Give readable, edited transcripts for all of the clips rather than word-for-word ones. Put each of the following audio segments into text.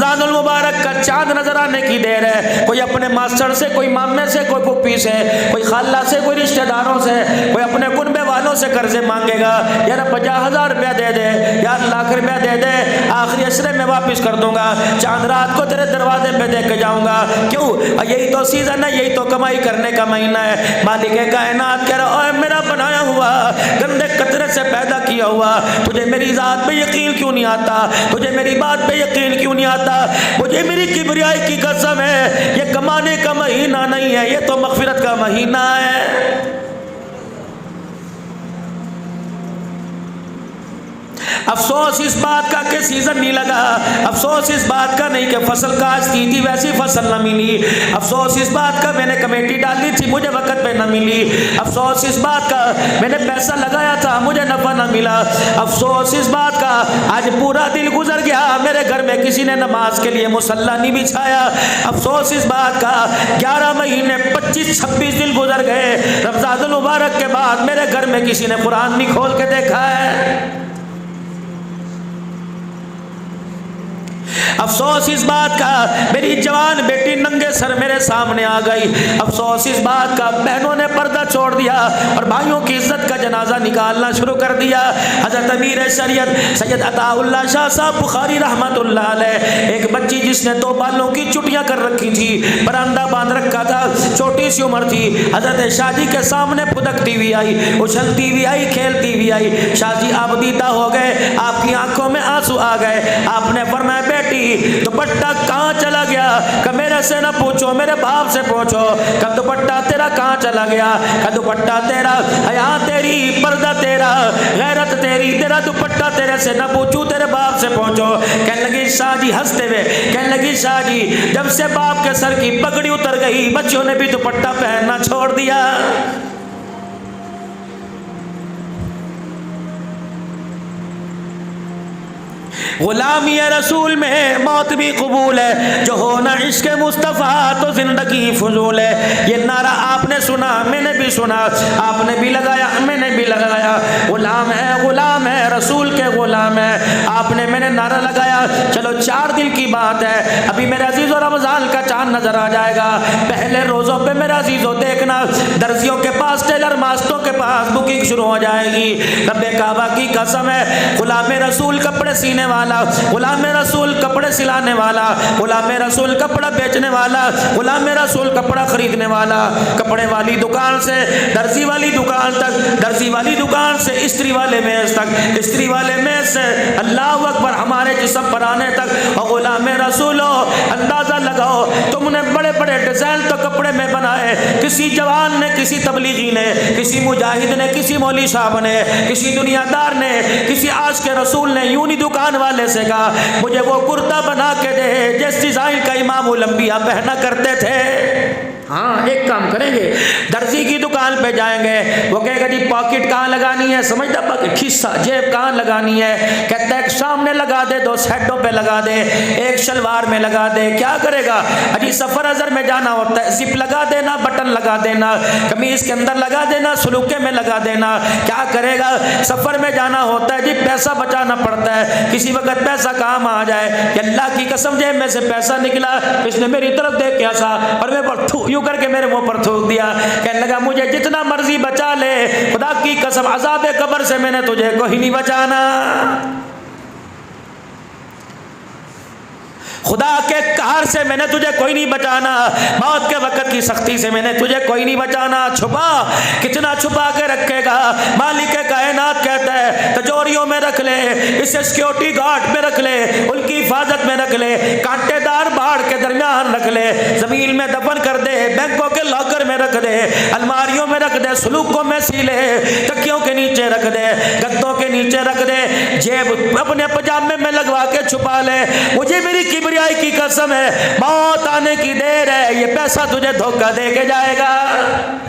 رمضان المبارک کا چاند نظر آنے کی دیر ہے، کوئی اپنے ماسٹر سے، کوئی مامے سے، کوئی پھپھی سے، کوئی خالہ سے، کوئی رشتہ داروں سے، کوئی اپنے کنبے والوں سے قرضے مانگے گا، یار 50,000 روپیہ دے دے، یار لاکھ روپیہ دے دے، آخری عشرے میں واپس کر دوں گا، چاند رات کو تیرے دروازے پہ دے کے جاؤں گا۔ کیوں؟ یہی تو سیزن ہے، یہی تو کمائی کرنے کا مہینہ ہے۔ مالک کائنات کہہ رہا ہے میرا بنایا ہوا گندے قطرے سے پیدا کیا ہوا، تجھے میری ذات پہ یقین کیوں نہیں آتا؟ تجھے میری بات پہ یقین کیوں نہیں آتا؟ مجھے میری کبریائی کی قسم ہے، یہ کمانے کا مہینہ نہیں ہے، یہ تو مغفرت کا مہینہ ہے۔ افسوس اس بات کا کہ سیزن نہیں لگا، افسوس اس بات کا نہیں کہ فصل کاشت کی تھی ویسی فصل نہ ملی، افسوس اس بات کا میں نے کمیٹی ڈالی تھی مجھے وقت پہ نہ ملی، افسوس اس بات کا میں نے پیسہ لگایا تھا مجھے نفع نہ ملا، افسوس اس بات کا آج پورا دن گزر گیا میرے گھر میں کسی نے نماز کے لیے مصلی نہیں بچھایا، افسوس اس بات کا 11 مہینے 25-26 دن گزر گئے، رمضان المبارک کے بعد میرے گھر میں کسی نے قرآن نہیں کھول کے دیکھا ہے۔ افسوس اس بات کا میری جوان بیٹی ننگے سر میرے سامنے آ گئی، افسوس اس بات کا بہنوں نے پردہ چھوڑ دیا اور بھائیوں کی عزت کا جنازہ نکالنا شروع کر دیا۔ حضرت امیر شریعت سید عطا اللہ شاہ صاحب بخاری رحمت اللہ علیہ، ایک بچی جس نے 2 بالوں کی چٹیاں کر رکھی تھی، برآمدہ باندھ رکھا تھا، چھوٹی سی عمر تھی، حضرت شاہ جی کے سامنے پھدکتی ہوئی آئی، اچھلتی ہوئی آئی، کھیلتی ہوئی آئی، شاہ جی آپ دیدہ ہو گئے، آپ کی آنکھوں میں آنسو آ گئے، آپ نے فرمایا بیٹی دوپٹہ کہاں چلا گیا؟ کہ میرے سے نہ پوچھو میرے باپ سے پوچھو، کہ دوپٹہ تیرا کہاں چلا گیا؟ کہ دوپٹہ تیرا، حیا تیری، پردہ تیرا، غیرت تیری، تیرا دوپٹہ تیرے سے نہ پوچھو تیرے باپ سے پوچھو۔ کہنے لگی شاہ جی ہنستے ہوئے، کہنے لگی شاہ جی جب سے باپ کے سر کی پگڑی اتر گئی بچوں نے بھی دوپٹہ پہننا چھوڑ دیا۔ غلامی رسول میں موت بھی قبول ہے، جو ہونا عشق مصطفیٰ تو زندگی فضول ہے۔ یہ نعرہ آپ نے سنا، میں نے بھی سنا، آپ نے بھی لگایا، میں نے بھی لگایا، غلام ہے رسول کے غلام ہے، آپ نے میں نے نعرہ لگایا۔ چلو 4 دن کی بات ہے، ابھی میرے عزیزو رمضان کا چاند نظر آ جائے گا، پہلے روزوں پہ میرا عزیزو دیکھنا درزیوں کے پاس، ٹیلر ماسٹوں کے پاس بکنگ شروع ہو جائے گی۔ رب کعبہ کی قسم ہے، غلام رسول کپڑے سینے والا، غلام رسول کپڑے سلانے والا، غلام رسول کپڑا بیچنے والا، غلام رسول کپڑا خریدنے والا، کپڑے والی دکان سے درزی والی دکان تک، درزی والی دکان سے استری والے میز تک، استری والے میز سے اللہ اکبر ہمارے جسم پر آنے تک۔ اور غلام رسولو اندازہ لگاؤ، تم نے بڑے بڑے ڈیزائن تو کپڑے میں بنائے، کسی جوان نے، کسی تبلیغی نے، کسی مجاہد نے، کسی مولوی صاحب نے، کسی دنیا دار نے، کسی عاشق رسول نے یوں نہیں دکان والے سے کہا مجھے وہ کرتا بنا کے دے جس ڈیزائن کا امام الانبیاء پہنا کرتے تھے۔ ہاں ایک کام کریں گے، درزی کی دکان پہ جائیں گے، وہ کہے گا جی پاکٹ کہاں لگانی ہے، سمجھتا پاکٹ، کھسا جیب کہاں لگانی ہے، کہتا ہے ایک سامنے لگا دے، 2 سیٹوں پہ لگا دے، ایک شلوار میں لگا دے۔ کیا کرے گا؟ اجی سفر ازر میں جانا ہوتا ہے، زپ لگا دینا، بٹن لگا دینا، قمیض کے اندر لگا دینا، سلوکے میں لگا دینا۔ کیا کرے گا؟ سفر میں جانا ہوتا ہے جی پیسہ بچانا پڑتا ہے، کسی وقت پیسہ کام آ جائے کہ اللہ کی قسم جیب میں سے پیسہ نکلا، اس نے میری طرف دیکھ کے ہنسا اور میں یوں کر کے میرے منہ پر تھوک دیا، کہنے لگا مجھے جتنا مرضی بچا لے، خدا کی قسم عذاب قبر سے میں نے تجھے کوئی نہیں بچانا، خدا کے قہر سے میں نے تجھے کوئی نہیں بچانا، موت کے وقت کی سختی سے میں نے تجھے کوئی نہیں بچانا۔ چھپا، کتنا چھپا کے رکھے گا؟ مالک کائنات کہتا ہے تجوریوں میں رکھ لے، اسے سیکیورٹی گارڈ میں رکھ لے، ان کی حفاظت میں رکھ لے، کانٹے دار باڑ کے درمیان رکھ لے، زمین میں دفن کر دے، بینکوں کے لاکر میں رکھ دے، الماریوں میں رکھ دے، سلوکوں میں سی لے، تکیوں کے نیچے رکھ دے، گدوں کے نیچے رکھ دے، جیب اپنے پجامے میں لگوا کے چھپا لے، مجھے میری کبریائی کی قسم ہے موت آنے کی دیر ہے، یہ پیسہ تجھے دھوکہ دے کے جائے گا۔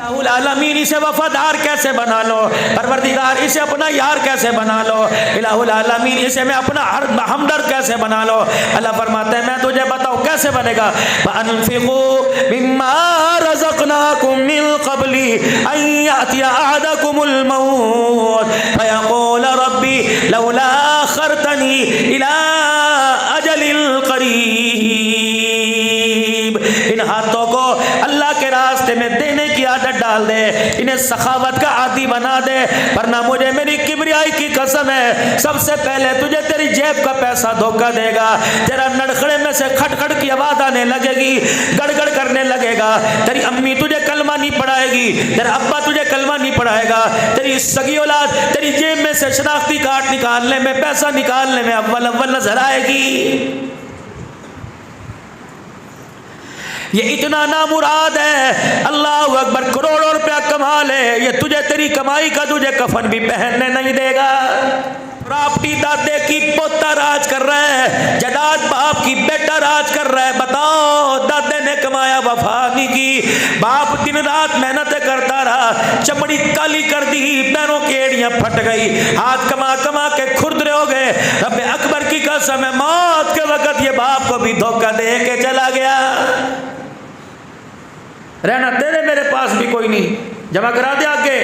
الہ العالمین اسے وفادار کیسے بنا لو، پروردگار اسے اپنا یار کیسے بنا لو، الہ العالمین اسے میں اپنا ہمدرد کیسے بنا لو۔ اللہ فرماتے ہیں میں تجھے بتاؤں کیسے بنے گا، وَأَنفِقُوا مِمَّا رَزَقْنَاكُم مِّن قَبْلِ أَن يَأْتِيَ أَحَدَكُمُ الْمَوْتُ فَيَقُولَ رَبِّ لَوْلَا أَخَّرْتَنِي إِلَىٰ أَجَلٍ قَرِيبٍ ہاتھوں کو اللہ کے راستے میں دینے کی عادت ڈال دے, انہیں سخاوت کا عادی بنا دے, ورنہ مجھے میری کبریائی کی قسم ہے سب سے پہلے تجھے تیری جیب کا پیسہ دھوکہ دے گا. تیرا نڑخڑے میں سے کھٹ کھٹ کی آواز آنے لگے گی, گڑ گڑ کرنے لگے گا, تیری امی تجھے کلمہ نہیں پڑھائے گی, تیرا ابا تجھے کلمہ نہیں پڑھائے گا, تیری سگی اولاد تیری جیب میں سے شناختی کارڈ نکالنے میں, پیسہ نکالنے میں اول نظر آئے گی. یہ اتنا نامراد ہے, اللہ اکبر, کروڑوں روپیہ کما لے, یہ تجھے تیری کمائی کا تجھے کفن بھی پہننے نہیں دے گا. پراپرٹی دادے کی پوتا راج کر رہا ہے, جائیداد باپ کی بیٹا راج کر رہا ہے. بتاؤ, دادے نے کمایا وفا نہیں کی, باپ دن رات محنت کرتا رہا, چمڑی کالی کر دی, پیروں کی ایڑیاں پھٹ گئی, ہاتھ کما کما کے کھردرے ہو گئے. رب اکبر کی قسم ہے, موت کے وقت یہ باپ کو بھی دھوکہ دے کے چلا گیا. رہنا تیرے میرے پاس بھی کوئی نہیں, جمع کرا دے آگے,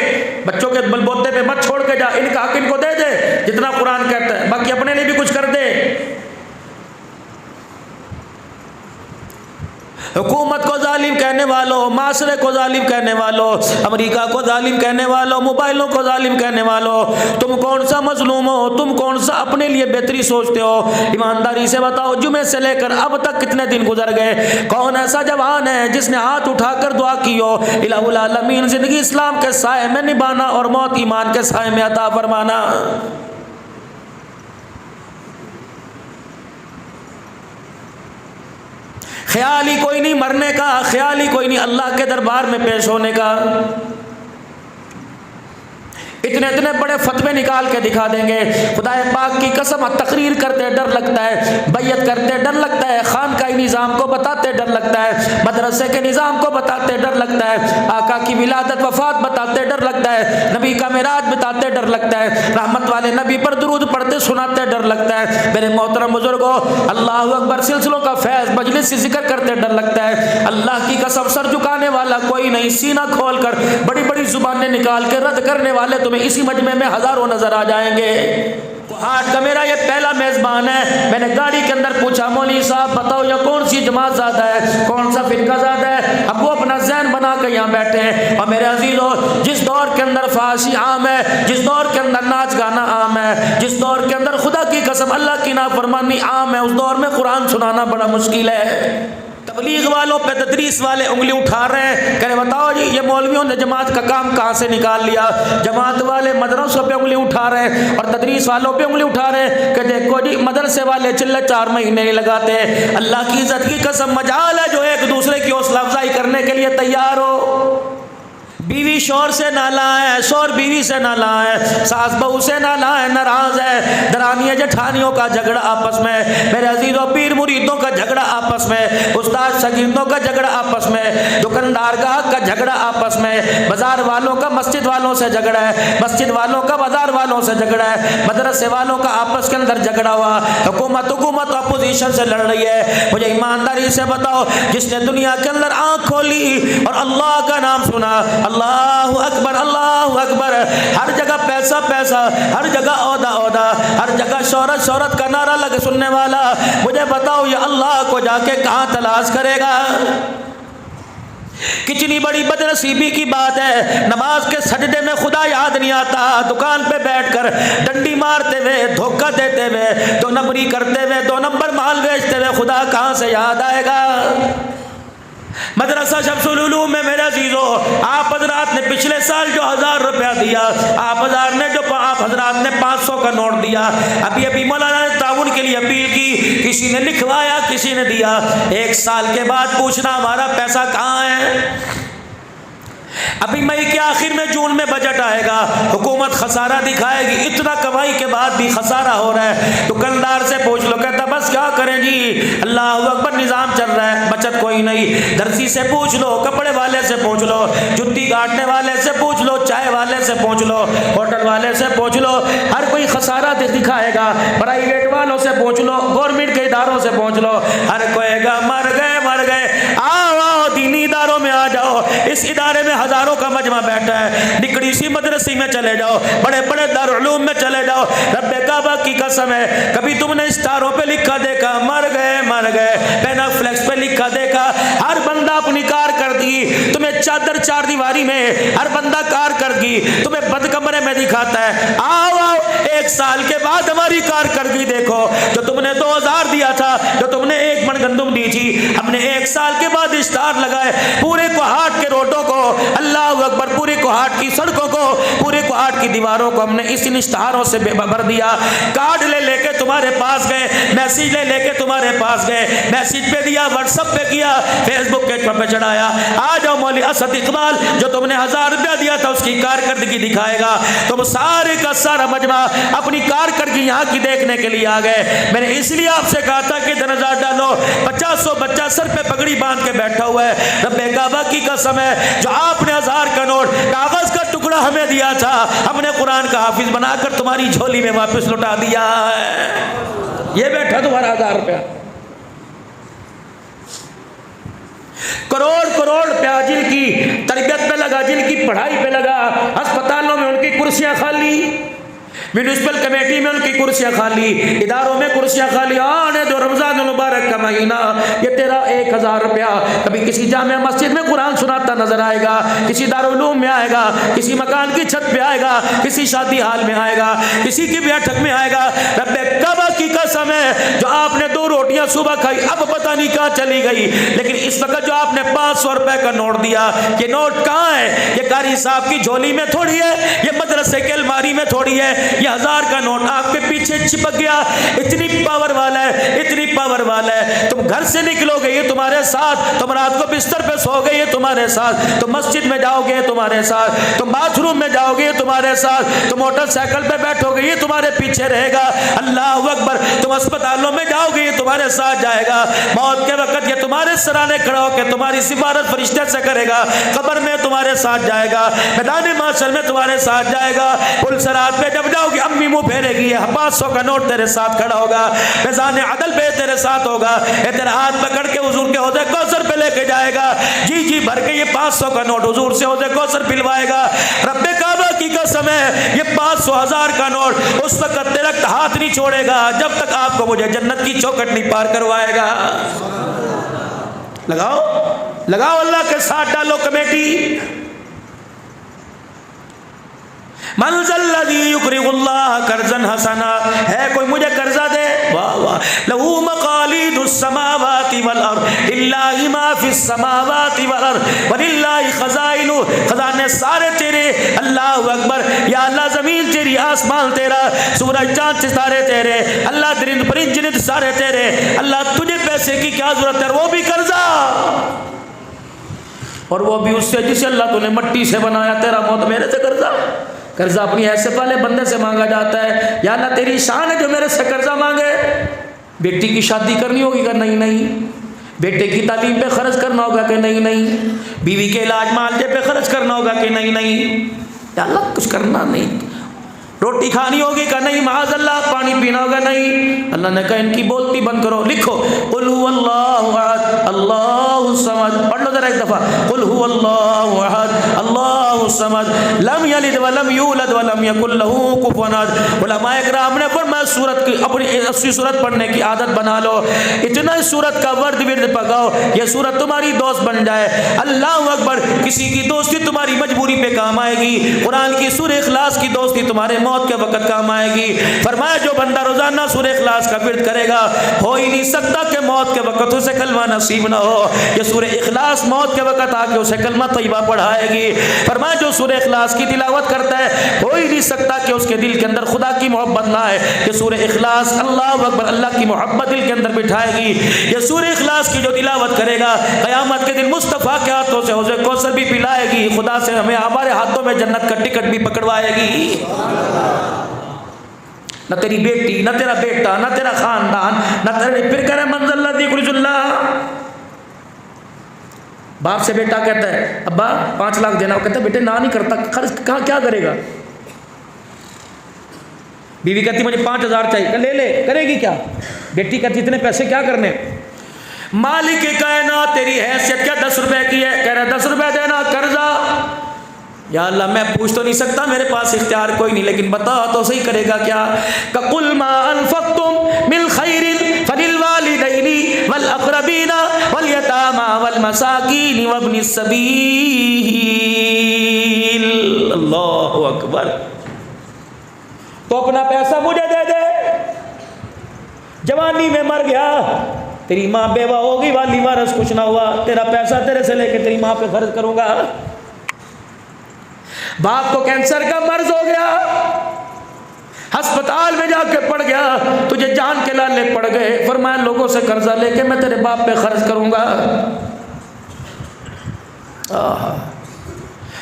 بچوں کے بل بوتے پہ مت چھوڑ کے جا, ان کا حق ان کو دے دے جتنا قرآن کہتا ہے, باقی اپنے لیے بھی کچھ کر دے. حکومت کو ظالم کہنے والوں, معاشرے کو ظالم کہنے والوں, امریکہ کو ظالم کہنے والوں, موبائلوں کو ظالم کہنے والوں, تم کون سا مظلوم ہو, تم کون سا اپنے لیے بہتری سوچتے ہو؟ ایمانداری سے بتاؤ, جمعے سے لے کر اب تک کتنے دن گزر گئے؟ کون ایسا جوان ہے جس نے ہاتھ اٹھا کر دعا کی ہو, الہ العالمین زندگی اسلام کے سائے میں نبھانا اور موت ایمان کے سائے میں عطا فرمانا. خیال ہی کوئی نہیں مرنے کا, خیال ہی کوئی نہیں اللہ کے دربار میں پیش ہونے کا. اتنے اتنے بڑے فتوے نکال کے دکھا دیں گے, خدا پاک کی قسم, تقریر کرتے ڈر لگتا ہے, بیعت کرتے ڈر لگتا ہے, خانقاہی نظام کو بتاتے ڈر لگتا ہے, مدرسے کے نظام کو بتاتے ڈر لگتا ہے, آقا کی ولادت وفات بتاتے ڈر لگتا ہے, نبی کا معراج بتاتے ڈر لگتا ہے, رحمت والے نبی پر درود پڑھتے سناتے ڈر لگتا ہے. میرے محترم بزرگوں, اللہ اکبر, سلسلوں کا فیض مجلس سے ذکر کرتے ڈر لگتا ہے. اللہ کی قسم, سر جھکانے والا کوئی نہیں, سینہ کھول کر بڑی بڑی زبانیں نکال کے رد کرنے والے تمہیں اسی مجمع میں ہزاروں نظر آ جائیں گے. آج کا میرا یہ پہلا میزبان ہے. میں نے گاڑی کے اندر پوچھا, مولوی صاحب بتاؤ یہ کون سی جماعت زیادہ ہے, کون سا فرقہ زیادہ ہے؟ اب وہ اپنا ذہن بنا کے یہاں بیٹھے ہیں. اور میرے عزیزوں, جس دور کے اندر فحاشی عام ہے, جس دور کے اندر ناچ گانا عام ہے, جس دور کے اندر خدا کی قسم اللہ کی نافرمانی عام ہے, اس دور میں قرآن سنانا بڑا مشکل ہے. تبلیغ والوں پہ تدریس والے انگلی اٹھا رہے ہیں, کہہ بتاؤ جی یہ مولویوں نے جماعت کا کام کہاں سے نکال لیا. جماعت والے مدرسوں پہ انگلی اٹھا رہے ہیں اور تدریس والوں پہ انگلی اٹھا رہے ہیں کہ دیکھو جی مدرسے والے چلے 4 مہینے نہیں لگاتے. اللہ کی عزت کی قسم, مجال ہے جو ایک دوسرے کی حوصلہ افزائی کرنے کے لیے تیار ہو. بیوی شوہر سے نالا ہے, شوہر بیوی سے نالا ہے, ساس بہو سے نالا ہے, ناراض ہے, درانیاں جٹھانیوں کا جھگڑا آپس میں, میرے عزیزوں پیر مریدوں کا جھگڑا آپس میں, استاد شاگردوں کا جھگڑا آپس میں, دکاندار کا حق کا جھگڑا آپس میں, بازار والوں کا مسجد والوں سے جھگڑا ہے, مسجد والوں کا بازار والوں سے جھگڑا ہے, مدرسے والوں کا آپس کے اندر جھگڑا ہوا, حکومت اپوزیشن سے لڑ رہی ہے. مجھے ایمانداری سے بتاؤ, جس نے دنیا کے اندر آنکھ کھولی اور اللہ کا نام سنا, اللہ اکبر, اللہ اکبر, ہر جگہ پیسہ پیسہ, ہر جگہ عہدہ عہدہ, ہر جگہ شہرت شہرت کا نعرہ لگے سننے والا, مجھے بتاؤ یہ اللہ کو جا کے کہاں تلاش کرے گا؟ کتنی بڑی بدنصیبی کی بات ہے, نماز کے سجدے میں خدا یاد نہیں آتا, دکان پہ بیٹھ کر ڈنڈی مارتے ہوئے, دھوکہ دیتے ہوئے, 2 نمبری کرتے ہوئے, 2 نمبر مال بیچتے ہوئے خدا کہاں سے یاد آئے گا؟ مدرسہ شمس العلوم میں میرے عزیزو, آپ حضرات نے پچھلے سال جو 1000 روپیہ دیا, آپ حضرات نے 500 کا نوٹ دیا. ابھی مولانا نے تعاون کے لیے اپیل کی, کسی نے لکھوایا, کسی نے دیا. 1 سال کے بعد پوچھنا ہمارا پیسہ کہاں ہے؟ ابھی مئی کے آخر میں جون میں بجٹ آئے گا, حکومت خسارہ دکھائے گی, اتنا کمائی کے بعد بھی خسارہ ہو رہا ہے. دکاندار سے پوچھ لو, کہتا بس کیا کریں جی, اللہ اکبر, نظام چل رہا ہے, بچت کوئی نہیں. درزی سے پوچھ لو, کپڑے والے سے پوچھ لو, جتی کاٹنے والے سے پوچھ لو, چائے والے سے پوچھ لو, ہوٹل والے سے پوچھ لو, ہر کوئی خسارہ دکھائے گا. پرائیویٹ والوں سے پوچھ لو, گورنمنٹ کے اداروں سے پوچھ لو, ہر کوئی گا مر گئے. آؤ دینی اداروں میں آ جاؤ, اس ادارے میں ہزاروں کا مجمع بیٹھا ہے، نکڑی سی مدرسے میں چلے جاؤ، بڑے بڑے دارالعلوم میں چلے جاؤ، رب کعبہ کی قسم ہے کبھی تم نے اسٹاروں پہ لکھا دیکھا مر گئے، پینا فلیکس پہ لکھا دیکھا؟ ہر بندہ اپنی کارکردگی تمہیں چادر چار دیواری میں، ہر بندہ کارکردگی تمہیں بند کمرے میں دکھاتا ہے۔ آؤ ایک سال کے بعد ہماری کارکردگی دیکھو، جو تم نے 2000 دیا تھا، جو تم نے 1 من گندم دی تھی، ہم نے 1 سال کے بعد اسٹار لگائے پورے کوہاٹ کے روڈوں کو، اللہ اکبر، پورے کوہاٹ کی سڑکوں کو، پورے کوہاٹ کی دیواروں کو ہم نے اس اشتہاروں سے بھر دیا۔ کارڈ لے کے تمہارے پاس گئے، میسیج لے کے تمہارے پاس گئے، میسیج پہ دیا، واٹس ایپ پہ کیا، فیس بک پہ چڑھایا۔ آ جاؤ مولوی اسد اقبال جو تم نے 1000 روپیہ دیا تھا اس کی کارکردگی دکھائے گا۔ تم سارے کا سارا مجمع اپنی کارکردگی یہاں کی دیکھنے کے لیے آ گئے۔ میں نے اس لیے آپ سے کہا تھا کہ 1000 ڈالو، 50 بچہ سر پہ پگڑی باندھ کے بیٹھا ہوا ہے، رب کعبہ کی قسم ہے جو آپ نے 1000 کا نوٹ کاغذ کا ٹکڑا ہمیں دیا تھا، ہم نے قرآن کا حافظ بنا کر تمہاری جھولی میں واپس لوٹا دیا ہے۔ یہ بیٹھا تمہارا 1000 روپیہ، کروڑ روپیہ جن کی تربیت پہ لگا، جن کی پڑھائی پہ لگا، ہسپتالوں میں ان کی کرسیاں خالی، میونسپل کمیٹی میں ان کی کرسیاں خالی، اداروں میں کرسیاں خالی۔ آنے دو رمضان المبارک کا مہینہ، یہ تیرا 1000 روپیہ کبھی کسی جامع مسجد میں قرآن سناتا نظر آئے گا، کسی دارالعلوم میں آئے گا، کسی مکان کی چھت پہ آئے گا، کسی شادی حال میں آئے گا، کسی کی بیٹھک میں آئے گا۔ رب کعبہ کی قسم ہے جو آپ نے 2 روٹیاں صبح کھائی، اب پتہ نہیں کہاں چلی گئی، لیکن اس وقت جو آپ نے 500 روپے کا نوٹ دیا، یہ نوٹ کہاں ہے؟ یہ قاری صاحب کی جھولی میں تھوڑی ہے، یہ مدرسے کے الماری میں تھوڑی ہے، یہ 1000 کا نوٹ آپ کے پیچھے چپک گیا۔ اتنی پاور والا ہے، اتنی پاور والا ہے، تم گھر سے نکلو گے یہ تمہارے ساتھ، تم رات کو بستر پہ سو گے یہ تمہارے ساتھ، تم مسجد میں جاؤ گے تمہارے ساتھ، تم باتھ روم میں جاؤ گے یہ تمہارے ساتھ، تم موٹر سائیکل پہ بیٹھو گے یہ تمہارے پیچھے رہے گا۔ اللہ اکبر، تم اسپتالوں میں جاؤ گے یہ تمہارے ساتھ جائے گا، موت کے وقت یہ تمہارے سرانے کھڑا ہو کے تمہاری سفارت فرشتے سے کرے گا، قبر میں تمہارے ساتھ جائے گا، میدان محشر میں تمہارے ساتھ جائے گا، پل صراط پہ جب جاؤ گے امی منہ پھیرے گی، 500 کا نوٹ تیرے ساتھ کھڑا ہوگا، میزان عدل پہ تیرے ساتھ ہوگا، یہ تیرا ہاتھ پکڑ کے حضور کے حوض کوثر پہ لے کے جائے گا، جی بھر کے یہ 500 کا نوٹ حضور سے حوض کوثر پلوائے گا۔ رب کعبہ کی قسم ہے یہ 500 1000 کا نوٹ اس وقت تیرا ہاتھ نہیں چھوڑے گا جب تک آپ کو مجھے جنت کی چوکھٹ نہیں پار کروائے گا۔ لگاؤ اللہ کے ساتھ ڈالو کمیٹی۔ من ذا الذی یقرض اللہ قرضا حسنا، ہے کوئی مجھے قرضہ دے؟ واہ واہ، لہ مقالید السماوات والارض للہ ما فی السماوات والارض وللہ خزائن، خزانے سارے تیرے، اللہ اکبر، یا اللہ زمین تیری، آسمان تیرا، سورج چاند ستارے تیرے، اللہ درند پرند جنت سارے تیرے، اللہ تجھے پیسے کی کیا ضرورت ہے؟ وہ بھی قرضہ، اور وہ بھی اس سے جسے اللہ تو نے مٹی سے بنایا، تیرا موت میرے سے قرضہ۔ قرضہ اپنی حیثیت والے بندے سے مانگا جاتا ہے، یا اللہ تیری شان ہے جو میرے سے قرضہ مانگے۔ بیٹی کی شادی کرنی ہوگی کہ نہیں، بیٹے کی تعلیم پہ خرچ کرنا ہوگا کہ نہیں، بیوی کے علاج معالجے پہ خرچ کرنا ہوگا کہ نہیں، یا اللہ کچھ کرنا نہیں، روٹی کھانی ہوگی کہ نہیں، معاذ اللہ پانی پینا ہوگا نہیں۔ اللہ نے کہا ان کی بولتی بند کرو، لکھو قل هو اللہ احد اللہ الصمد، پڑھ لو ذرا ایک دفعہ، قل هو اللہ احد اللہ الصمد لم یلد ولم یولد ولم یکن له کفوا احد۔ علماء کرام نے فرمایا سورت کی اپنی اصلی سورت پڑھنے کی عادت بنا لو، اتنا اس سورت کا ورد پکاؤ، یہ سورت تمہاری دوست بن جائے۔ اللہ اکبر، کسی کی دوستی تمہاری مجبوری پہ کام آئے گی، قرآن کی سورہ اخلاص کی دوستی تمہارے موت کے وقت کام آئے گی۔ فرمایا جو بندہ روزانہ سورہ اخلاص کا ورد کرے گا، ہو ہی نہیں سکتا کہ موت کے وقت اسے کلمہ نصیب نہ ہو، یہ سورہ اخلاص موت کے وقت آ کے اسے کلمہ طیبہ پڑھائے گی۔ فرمایا جو سورہ اخلاص کی تلاوت کرتا ہے، ہو ہی نہیں سکتا کہ اس کے دل کے اندر خدا کی محبت نہ آئے، یہ سورہ اخلاص اللہ اکبر اللہ کی محبت دل کے اندر بٹھائے گی۔ یہ سورہ اخلاص کی جو تلاوت کرے گا، قیامت کے دن مصطفیٰ کے ہاتھوں سے حوض کوثر بھی پلائے گی، خدا سے ہمیں ہمارے ہاتھوں میں جنت کا ٹکٹ بھی پکڑوائے گی۔ نہ تیری بیٹی، نہ تیرا بیٹا، نہ تیرا خاندان، نہ تیرے، پھر کہہ رہے من ذا الذی یقرض اللہ۔ باپ سے بیٹا کہتا ہے ابا 5 لاکھ دینا، وہ کہتا ہے بیٹے نہ نہیں کرتا، خرچ کہاں کیا کرے گا؟ بیوی کہتی مجھے 5000 چاہیے، کہ لے لے، کرے گی کیا؟ بیٹی کہتی اتنے پیسے کیا کرنے؟ مالک کائنات تیری حیثیت کیا 10 روپے کی ہے؟ کہہ رہا 10 روپے دینا قرضہ. یا اللہ میں پوچھ تو نہیں سکتا، میرے پاس اختیار کوئی نہیں، لیکن بتا تو صحیح کرے گا کیا؟ قُلْ مَا أَنفَقْتُم مِّن خَيْرٍ فَلِلْوَالِدَيْنِ وَالْأَقْرَبِينَ وَالْيَتَامَىٰ وَالْمَسَاكِينِ وَابْنِ السَّبِيلِ. اللہ اکبر. تو اپنا پیسہ مجھے دے دے، جوانی میں مر گیا، تیری ماں بیوہ ہوگی، والی وارث کچھ نہ ہوا، تیرا پیسہ تیرے سے لے کے تیری ماں پہ خرچ کروں گا. باپ کو کینسر کا مرض ہو گیا، ہسپتال میں جا کے پڑ گیا، تجھے جان کے لالے پڑ گئے، فرمایا لوگوں سے قرضہ لے کے میں تیرے باپ پہ خرچ کروں گا.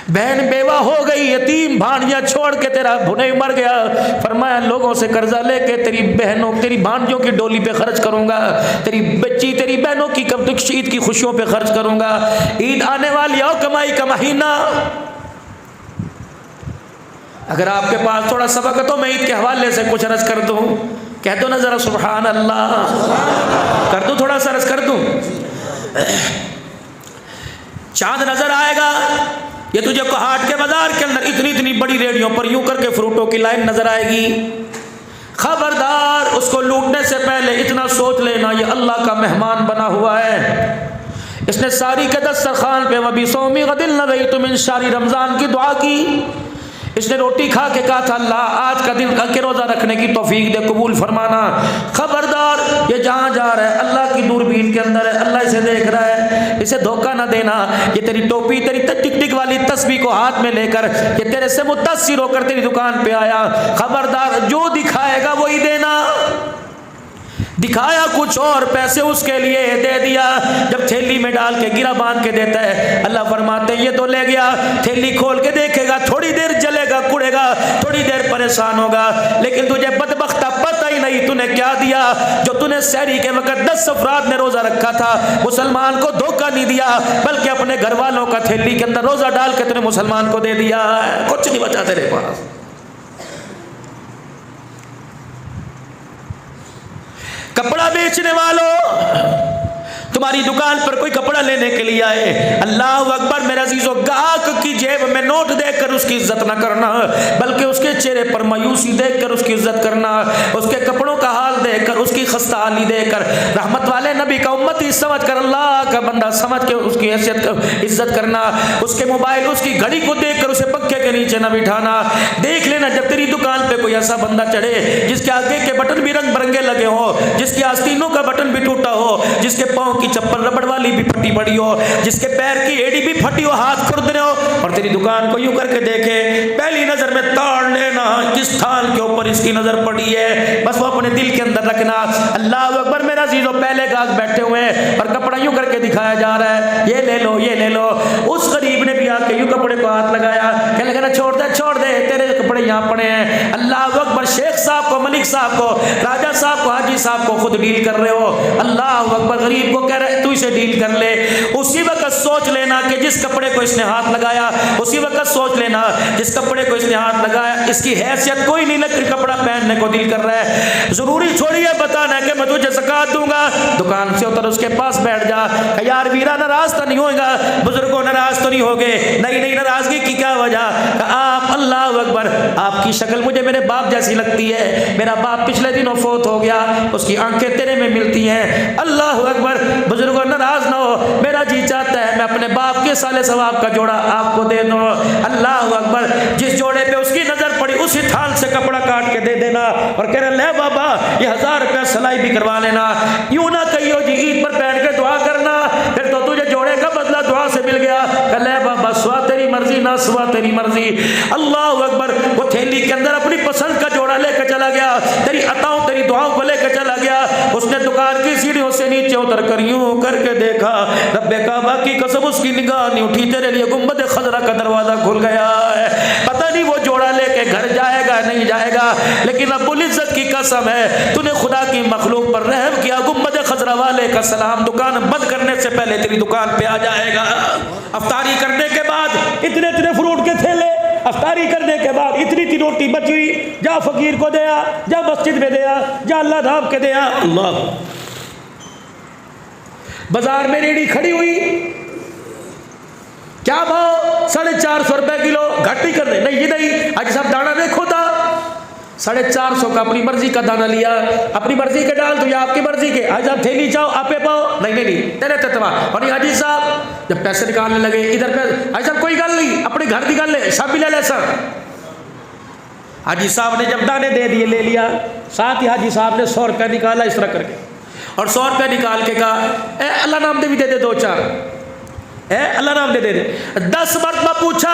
بہن بیوہ ہو گئی، یتیم بھانجیاں چھوڑ کے تیرا بھنے مر گیا، فرمایا لوگوں سے قرضہ لے کے تیری بہنوں تیری بھانجوں کی ڈولی پہ خرچ کروں گا، تیری بچی تیری بہنوں کی عید کی خوشیوں پہ خرچ کروں گا. عید آنے والی آؤ، کمائی کا مہینہ. اگر آپ کے پاس تھوڑا سبق ہے تو میں عید کے حوالے سے کچھ عرض کر دوں. کہہ دو نا ذرا سبحان اللہ. کر دوں تھوڑا سا عرض کر دوں. چاند نظر آئے گا، یہ تجھے کوہاٹ کے بازار کے اندر اتنی بڑی ریڑیوں پر یوں کر کے فروٹوں کی لائن نظر آئے گی. خبردار، اس کو لوٹنے سے پہلے اتنا سوچ لینا یہ اللہ کا مہمان بنا ہوا ہے. اس نے ساری کے دسترخوان پہ وَبِصَوْمِ غَدٍ نَوَيْتُ مِن شَهْرِ رمضان کی دعا کی. اس نے روٹی کھا کے کہا تھا اللہ آج کا دن کے روزہ رکھنے کی توفیق دے، قبول فرمانا. خبردار، یہ جہاں جا رہا ہے اللہ کی دوربین کے اندر ہے، اللہ اسے دیکھ رہا ہے، اسے دھوکہ نہ دینا. یہ تیری ٹوپی تیری ٹک ٹک والی تسبیح کو ہاتھ میں لے کر یہ تیرے سے متاثر ہو کر تیری دکان پہ آیا. خبردار، جو دکھائے گا وہی دینا. دکھایا کچھ اور، پیسے اس کے لیے دے دیا. جب تھیلی میں ڈال کے گرا باندھ کے دیتا ہے، اللہ فرماتے ہیں یہ تو لے گیا، تھیلی کھول کے دیکھے گا، تھوڑی دیر جلے گا، کڑے گا، تھوڑی دیر پریشان ہوگا، لیکن تجھے بدبختہ پتہ ہی نہیں تو نے کیا دیا. جو تو نے سحری کے وقت 10 افراد نے روزہ رکھا تھا، مسلمان کو دھوکہ نہیں دیا، بلکہ اپنے گھر والوں کا تھیلی کے اندر روزہ ڈال کے تو نے مسلمان کو دے دیا. کچھ نہیں بچا تیرے پاس. کپڑا بیچنے والوں، تمہاری دکان پر کوئی کپڑا لینے کے لیے آئے، اللہ اکبر میرے عزیزو، گاہک کی جیب میں نوٹ دیکھ کر اس کی عزت نہ کرنا، بلکہ اس کے چہرے پر مایوسی دیکھ کر اس کی عزت کرنا، اس کے کپڑوں کا حال دیکھ کر، اس کی خستہ حالی دیکھ کر، رحمت والے نبی کا امتی سمجھ کر، اللہ کا بندہ سمجھ کے اس کی حیثیت کا عزت کرنا. اس کے موبائل اس کی گھڑی کو دیکھ کر اسے پنکھے کے نیچے نہ بٹھانا. دیکھ لینا جب تیری دکان پہ کوئی ایسا بندہ چڑھے جس کے آگے کے بٹن بھی رنگ برنگے لگے ہو، جس کی آستینوں کا بٹن بھی ٹوٹا ہو، جس کے پاؤں کی چپل ربڑ والی بھی پھٹی پڑی ہو، جس کے پیر کی ایڑی بھی پھٹی ہو، ہاتھ کھردنے ہو، اور تیری دکان کو یوں کر کے دیکھے، پہلی نظر میں تاڑ لینا کس تھان کے اوپر اس کی نظر پڑی ہے، بس وہ اپنے دل کے اندر رکھنا. اللہ اکبر میرا عزیزو، پہلے گاہک بیٹھے ہوئے ہیں اور کپڑا یوں کر کے دکھایا جا رہا ہے، یہ لے لو یہ لے لو. اس غریب نے بھی آ کے یوں کپڑے کو ہاتھ لگایا، کہنے لگا چھوڑ دے تیرے کپڑے یہاں پڑے ہیں. اللہ اکبر، شیخ صاحب کو، ملک صاحب کو، راجہ صاحب کو، حاجی صاحب کو خود ڈیل کر رہے ہو. اللہ اکبر، غریب کو کہہ رہے تو اسے ڈیل کر لے. اسی وقت سوچ لینا کہ جس کپڑے کو اس نے ہاتھ لگایا، اسی وقت سوچ لینا جس کپڑے کو اس نے ہاتھ لگایا اس کی حیثیت کوئی نہیں، لگ کپڑا پہننے کو دل کر رہا ہے. ضروری تھوڑی ہے بتانا کہ میں تجھے زکات دوں گا. دکان سے اتر، اس کے پاس بیٹھ جا، کہ یار ویرا ناراض تو نہیں ہوگا، بزرگوں ناراض تو نہیں ہوگے؟ نہیں، ناراضگی کی کیا وجہ؟ کہ آپ، اللہ اکبر، آپ کی شکل مجھے میرے باپ جیسی لگتی ہے، میرا باپ پچھلے دنوں فوت ہو گیا، اس کی آنکھیں تیرے میں ملتی ہیں. اللہ اکبر، بزرگوں ناراض نہ ہو، میرا جی چاہتا ہے میں اپنے باپ کے سالے ثواب کا جوڑا آپ کو دے دوں. اللہ اکبر، جس جوڑے پہ اس کی نظر پڑی اسی تھال سے کپڑا کاٹ کے دے دینا اور کہہ رہے لے بابا یہ 1000 روپیہ سلائی بھی کروا لینا. یوں نہ کہیو جی عید پر بیٹھ کے دعا کرنا، پھر تو تجھے جوڑے کا بدلہ دعا سے مل گیا، کہ لے بابا سوا تیری مرضی نہ سوا تیری مرضی. اللہ اکبر، وہ تھیلی کے اندر اپنی پسند کا جوڑا لے کے چلا گیا، تیری عطاؤں تیری دعاؤں کو لے کے چلا گیا. اس نے دکان کی سیڑھیوں سے نیچے اتر کر یوں کر کے دیکھا، رب کعبہ کی قسم اس کی نگاہ نہیں اٹھی، تیرے لیے گنبد خضرا کا دروازہ کھل گیا ہے. پتہ نہیں وہ جوڑا لے کے گھر جائے گا نہیں جائے گا، لیکن رب العزت کی قسم ہے تو نے خدا کی مخلوق پر رحم کیا. گنبد خضرا والے کا سلام دکان بند کرنے سے پہلے تیری دکان پہ آ جائے گا. افطاری کرنے کے بعد اتنے فروٹ کے تھیلے، افطاری کرنے کے بعد اتنی روٹی بچی، جا فقیر کو دیا، جا مسجد میں دیا، جا اللہ دھام کے دیا. اللہ بازار میں ریڑھی کھڑی ہوئی، کیا بھاؤ؟ 450 روپے کلو، گھٹ ہی کر دے، نہیں یہ نہیں، آج صاحب دانا دیکھو تھا 450 کا اپنی مرضی کا دانا لیا، اپنی مرضی کے ڈال تو یا آپ کی مرضی کے، آج صاحب تھیلی چاہو آپ پہ پاؤ، نہیں نہیں نہیں تیرے تتوا، اور نہیں حاجی صاحب جب پیسے نکالنے لگے ادھر پہ، آج صاحب کوئی گل نہیں، اپنے گھر کی گل لے، سب بھی لے لے سر۔ حاجی صاحب نے جب دانے دے دیے لے لیا، ساتھ ہی حاجی صاحب نے 100 روپے نکالا اس طرح کر کے، اور 100 روپے نکال کے کہا اے اللہ نام دے بھی دے دے 2-4، اے اللہ نام دے دے دے۔ 10 مرتبہ پوچھا،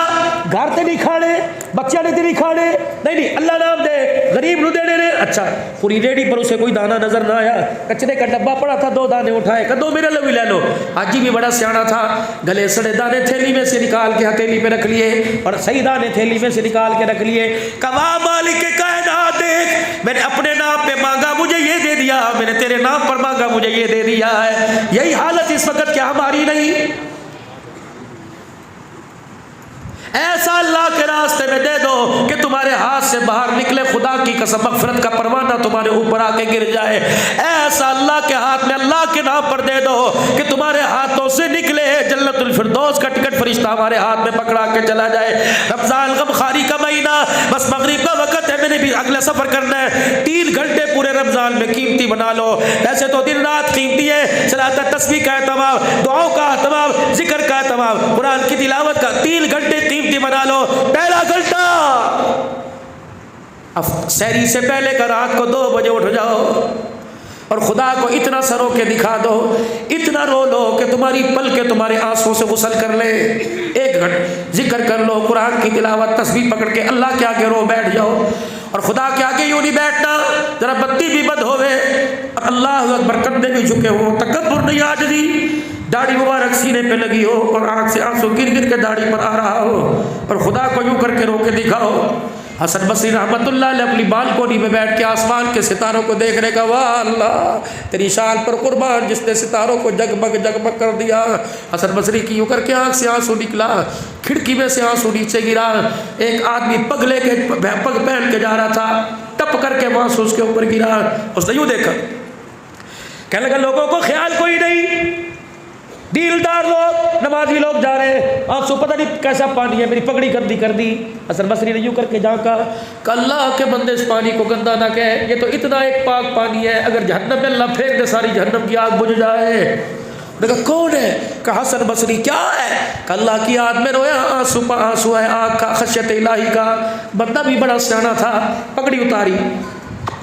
گھر تے نہیں کھانے، بچیاں نے تے نہیں کھانے، نہیں نہیں اللہ نام دے، غریب نو دے دے۔ اچھا پوری ریڑھی پر اسے کوئی دانا نظر نہ آیا، کچرے کا ڈبہ پڑا تھا، 2 دانے اٹھائے، کہ 2 میرے لیے بھی لے لو۔ حاجی بھی بڑا سیانا تھا، گلے سڑے دانے تھیلی میں سے نکال کے ہتھیلی پہ رکھ لیے، اور صحیح دانے تھیلی میں سے نکال کے رکھ لیے، کہا مالک کائنات دیکھ، میں نے اپنے نام پہ مانگا مجھے یہ دے دیا، میں نے تیرے نام پر مانگا مجھے یہ دے دیا ہے۔ یہی حالت اس وقت کیا ہماری نہیں؟ ایسا اللہ کے راستے میں دے دو کہ تمہارے ہاتھ سے باہر نکلے، خدا کی قسم مغفرت کا پروانہ تمہارے اوپر آ کے گر جائے۔ ایسا اللہ کے ہاتھ میں اللہ کے نام پر دے دو کہ تمہارے ہاتھوں سے نکلے جنت الفردوس کا ٹکٹ فرشتہ ہمارے ہاتھ میں پکڑا کے چلا جائے۔ رمضان غمخواری کا مہینہ، بس مغرب کا وقت ہے، میں نے بھی اگلا سفر کرنا ہے، 3 گھنٹے پورے رمضان میں قیمتی بنا لو۔ ایسے تو دن رات قیمتی ہے، صلاۃ تسبیح کا اہتمام، دعاؤں کا اہتمام، ذکر کا اہتمام، قرآن کی تلاوت کا 3 گھنٹے قیمتی بنا لو۔ پہلا گھنٹہ سحری سے پہلے کا رات کو 2 بجے اٹھ جاؤ اور خدا کو اتنا سرو کے دکھا دو، اتنا رو لو کہ تمہاری پلکیں تمہارے آنسوں سے غسل کر لے۔ 1 گھنٹہ ذکر کر لو، قرآن کی تلاوت، تسبیح پکڑ کے اللہ کے آگے رو بیٹھ جاؤ، اور خدا کے آگے یوں نہیں بیٹھنا ذرا بتی بھی بند ہوئے اور اللہ اکبر کندھے بھی جھکے ہو، تکبر نہیں، عاجزی، داڑھی مبارک سینے پہ لگی ہو اور آنکھ سے آنسو گر گر کے داڑھی پر آ رہا ہو، اور خدا کو یوں کر کے رو کے دکھاؤ۔ حسن بصری رحمت اللہ علیہ اپنی بالکونی میں بیٹھ کے آسمان کے ستاروں کو دیکھنے کا، واہ اللہ تیری شان پر قربان جس نے ستاروں کو جگمگ جگمگ کر دیا۔ حسن بصری کی یوں کر کے آنکھ سے آنسو نکلا، کھڑکی میں سے آنسو نیچے گرا۔ ایک آدمی پگ لے کے پگ پہن کے جا رہا تھا، ٹپ کر کے وہاں سے اس کے اوپر گرا، اس نے یوں دیکھا، کہنے لگا لوگوں کو خیال کوئی نہیں، دیلدار لوگ، نمازی لوگ جا رہے ہیں، آنسو پتہ نہیں کیسا پانی ہے، میری پگڑی گندی کر دی۔ حسن بصری نے یوں کر کے جھانکا کہ اللہ کے بندے اس پانی کو گندا نہ کہے، یہ تو اتنا ایک پاک پانی ہے، اگر جہنم میں اللہ پھینک دے ساری جہنم کی آگ بجھ جائے۔ کہا کون ہے؟ کہا حسن بصری۔ کیا ہے؟ کہ اللہ کی یاد میں رویا، آنسو پہ آنسو ہے، آگ کا، خشیت الہی کا۔ بندہ بھی بڑا سیانا تھا، پگڑی اتاری،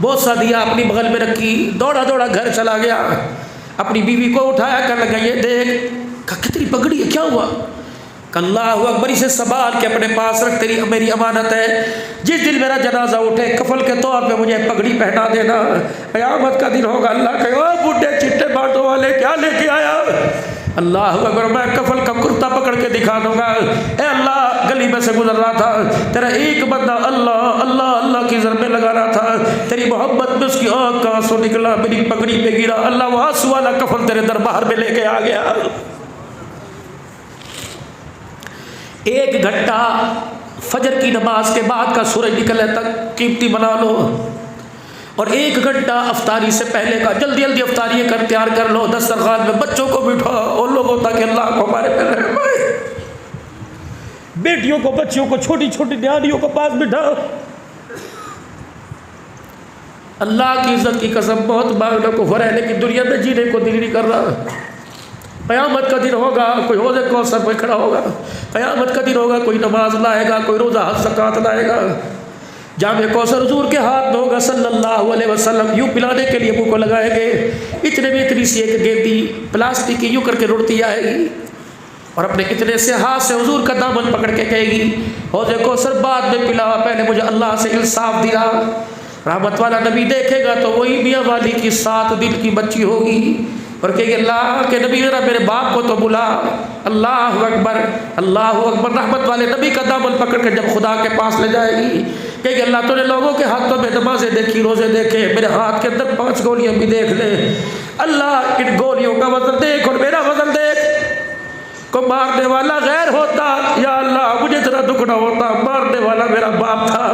بہت سا دیا اپنی بغل میں رکھی، دوڑا دوڑا گھر چلا گیا، اپنی بیوی کو اٹھایا، کہنے لگا یہ دیکھ، کہا کتنی پگڑی ہے، کیا ہوا؟ کہ اللہ اکبر، اسے سنبھال کے اپنے پاس رکھ، تیری میری امانت ہے، جس دن میرا جنازہ اٹھے کفن کے طور پہ مجھے پگڑی پہنا دینا، قیامت کا دن ہوگا، اللہ کہے او بڈھے چٹے بانٹوں والے کیا لے کے آیا؟ اللہ اکبر، میں کفن کا کرتا پکڑ کے دکھا دوں گا، اے اللہ گلی میں سے گزر رہا تھا، تیرا ایک بندہ اللہ اللہ اللہ کی ضربیں لگا رہا تھا، تیری محبت میں اس کی آنکھ کا آنسو نکلا، میری پگڑی پہ گرا، اللہ وہ آنسو والا کفن تیرے دربار میں لے کے آ گیا۔ 1 گھنٹہ فجر کی نماز کے بعد کا سورج نکلنے تک قیمتی بنا لو، اور 1 گھنٹہ افطاری سے پہلے کا جلدی جلدی افطاری کر تیار کر لو، دسترخوان میں بچوں کو بٹھا اور لوگوں تاکہ اللہ کو ہمارے پہ رحم آئے، بیٹیوں کو بچیوں کو چھوٹی چھوٹی نیانیوں کو پاس بٹھا۔ اللہ کی عزت کی قسم بہت مانگنے کو ہو رہا ہے لیکن دنیا میں جینے کو دل نہیں کر رہا۔ قیامت کا دن ہوگا، کوئی حوض کوثر پہ کھڑا ہوگا، قیامت کا دن ہوگا، کوئی نماز لائے گا، کوئی روزہ حج زکات لائے گا، جام کوثر حضور کے ہاتھ میں ہوگا صلی اللہ علیہ وسلم، یوں پلانے کے لیے منہ کو لگائیں گے، اتنے میں اتنی سی ایک گیندی پلاسٹک کی یوں کر کے رڑتی آئے گی اور اپنے اتنے سے ہاتھ سے حضور کا دامن پکڑ کے کہے گی حوض کوثر بعد میں پلا، پہلے مجھے اللہ سے انصاف دلا۔ رحمت والا نبی دیکھے گا تو وہی میاں والی کی 7 دن کی بچی ہوگی اور کہے گی اللہ کے نبی ذرا میرے باپ کو تو بلا۔ اللہ اکبر اللہ اکبر، رحمت والے نبی کا دامن پکڑ کر جب خدا کے پاس لے جائے گی کہے گی اللہ تو نے لوگوں کے ہاتھوں میں نمازیں دیکھی، روزے دیکھے، میرے ہاتھ کے اندر 5 گولیاں بھی دیکھ لے، اللہ ان گولیوں کا وزن دیکھ اور میرا وزن دیکھ۔ کو مارنے والا غیر ہوتا، یا اللہ مجھے اتنا دکھ نہ ہوتا، مارنے والا میرا باپ تھا،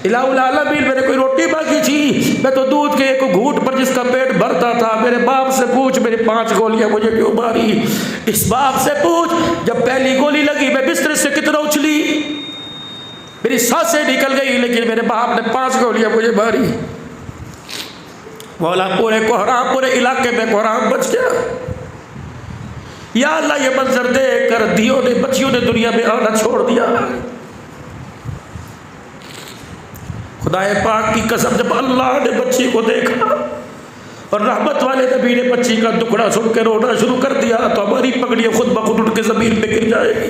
الہ العالمین میرے کوئی روٹی باقی تھی، میں تو دودھ کے ایک گھونٹ پر جس کا پیٹ بھرتا تھا، میرے باپ سے پوچھ میری 5 گولیاں مجھے کیوں ماری، اس باپ سے پوچھ جب پہلی گولی لگی میں بستر سے کتنا اچھلی، میری سانسیں نکل گئی، لیکن میرے باپ نے 5 گولیاں مجھے ماری۔ مولا پورے کوہرام، پورے علاقے میں کوہرام بچ گیا۔ یا اللہ یہ منظر دیکھ کر دیوں نے، بچیوں نے دنیا میں آنا چھوڑ دیا۔ خدائے پاک کی قسم جب اللہ نے بچی کو دیکھا اور رحمت والے نبی نے بچی کا ٹکڑا سن کے رونا شروع کر دیا تو ہماری پگڑیاں خود بخود اٹھ کے زمین پہ گر جائے گی۔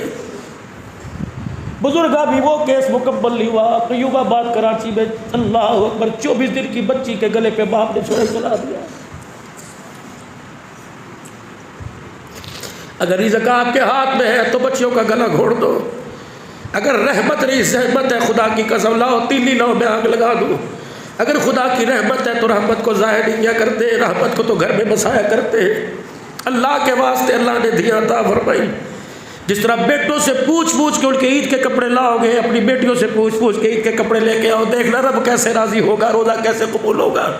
بزرگا بھی وہ کیس مکمل نہیں ہوا، قیوم آباد کراچی میں اللہ اکبر 24 دن کی بچی کے گلے پہ باپ نے چھڑے چلا دیا۔ اگر رزق آپ کے ہاتھ میں ہے تو بچیوں کا گلا گھوڑ دو، اگر رحمت نہیں زحمت ہے خدا کی قسم لاؤ تیلی لاؤ میں آگ لگا دوں، اگر خدا کی رحمت ہے تو رحمت کو ضائع نہیں کیا کرتے، رحمت کو تو گھر میں بسایا کرتے۔ اللہ کے واسطے اللہ نے دیا عطا فرمائی۔ جس طرح بیٹوں سے پوچھ پوچھ کے ان کے عید کے کپڑے لاؤ گے، اپنی بیٹیوں سے پوچھ پوچھ کے عید کے کپڑے لے کے آؤ، دیکھنا رب کیسے راضی ہوگا، روزہ کیسے قبول ہوگا۔